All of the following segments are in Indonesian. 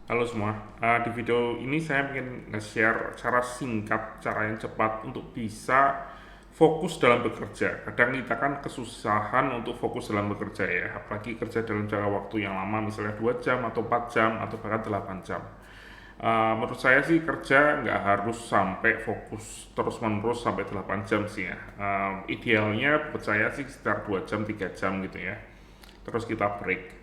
Halo semua. Di video ini saya ingin nge-share cara singkat, cara yang cepat untuk bisa fokus dalam bekerja. Kadang kita kan kesusahan untuk fokus dalam bekerja ya, apalagi kerja dalam jangka waktu yang lama, misalnya 2 jam atau 4 jam atau bahkan 8 jam. Menurut saya sih kerja nggak harus sampai fokus terus-menerus sampai 8 jam sih ya. Idealnya buat saya sih sekitar 2 jam, 3 jam gitu ya. Terus kita break.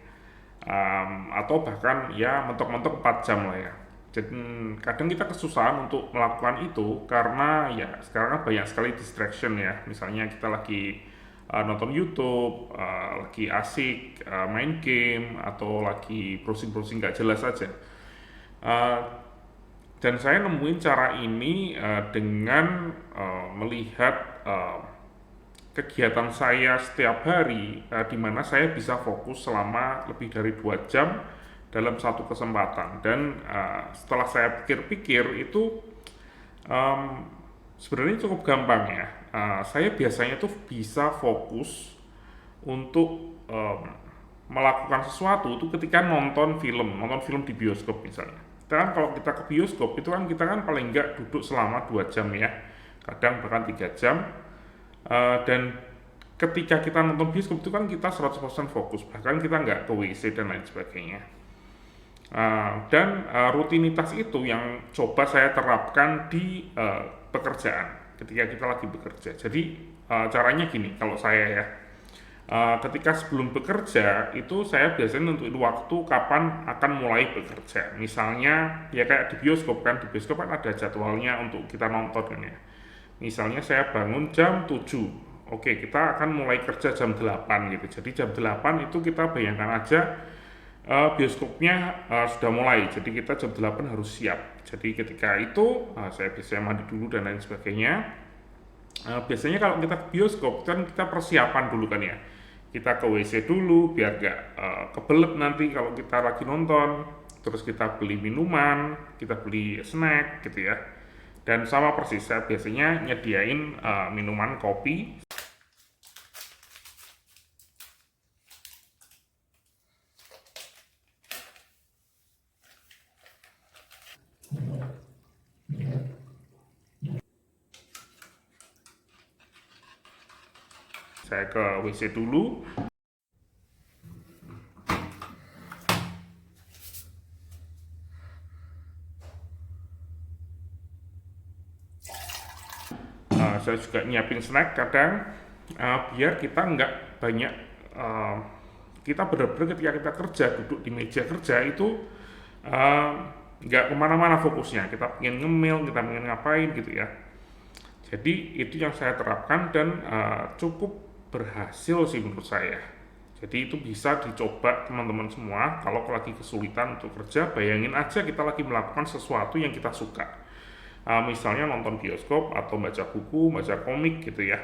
Atau bahkan ya mentok-mentok 4 jam lah ya. Jadi kadang kita kesusahan untuk melakukan itu karena ya sekarang kan banyak sekali distraction ya. Misalnya kita lagi nonton YouTube, lagi asik main game atau lagi browsing-browsing nggak jelas aja. Uh, dan saya nemuin cara ini dengan melihat kegiatan saya setiap hari, di mana saya bisa fokus selama lebih dari 2 jam dalam satu kesempatan. Dan setelah saya pikir-pikir itu um, sebenarnya cukup gampang ya. Saya biasanya tuh bisa fokus untuk melakukan sesuatu itu ketika nonton film di bioskop misalnya. Kita kan kalau kita ke bioskop itu kan kita kan paling enggak duduk selama 2 jam ya, kadang bahkan 3 jam. Dan ketika kita nonton bioskop itu kan kita 100% fokus, bahkan kita nggak ke WC dan lain sebagainya. Dan rutinitas itu yang coba saya terapkan di pekerjaan ketika kita lagi bekerja. Jadi caranya gini, kalau saya ya, ketika sebelum bekerja itu saya biasanya nentuin waktu kapan akan mulai bekerja. Misalnya ya kayak di bioskop kan, di bioskop kan ada jadwalnya untuk kita nonton kan ya. Misalnya saya bangun jam 7. Oke, kita akan mulai kerja jam 8 gitu. Jadi jam 8 itu kita bayangkan aja bioskopnya sudah mulai. Jadi kita jam 8 harus siap. Jadi ketika itu saya biasanya mandi dulu dan lain sebagainya. Biasanya kalau kita ke bioskop kan kita persiapan dulu kan ya. Kita ke WC dulu biar gak kebelet nanti kalau kita lagi nonton. Terus kita beli minuman, kita beli snack gitu ya. Dan sama persis saya biasanya nyediain minuman kopi. Saya ke WC dulu. Saya juga nyiapin snack kadang biar kita nggak banyak kita benar-benar ketika kita kerja duduk di meja kerja itu nggak kemana-mana fokusnya, kita pengen ngemil, kita pengen ngapain gitu ya. Jadi itu yang saya terapkan dan cukup berhasil sih menurut saya. Jadi itu bisa dicoba teman-teman semua. Kalau lagi kesulitan untuk kerja, bayangin aja kita lagi melakukan sesuatu yang kita suka. Misalnya nonton bioskop atau baca buku, baca komik gitu ya,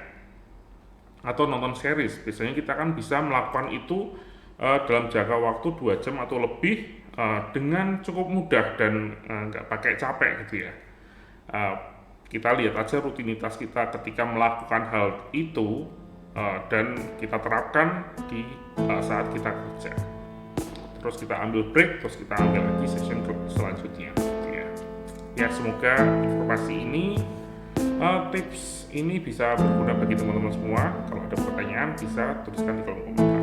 atau nonton series. Biasanya kita kan bisa melakukan itu dalam jangka waktu 2 jam atau lebih dengan cukup mudah dan nggak pakai capek gitu ya. Uh, kita lihat aja rutinitas kita ketika melakukan hal itu dan kita terapkan di saat kita kerja. Terus kita ambil break, terus kita ambil lagi session selanjutnya. Gitu ya. Ya semoga informasi ini, tips ini bisa berguna bagi teman-teman semua. Kalau ada pertanyaan bisa tuliskan di kolom komentar.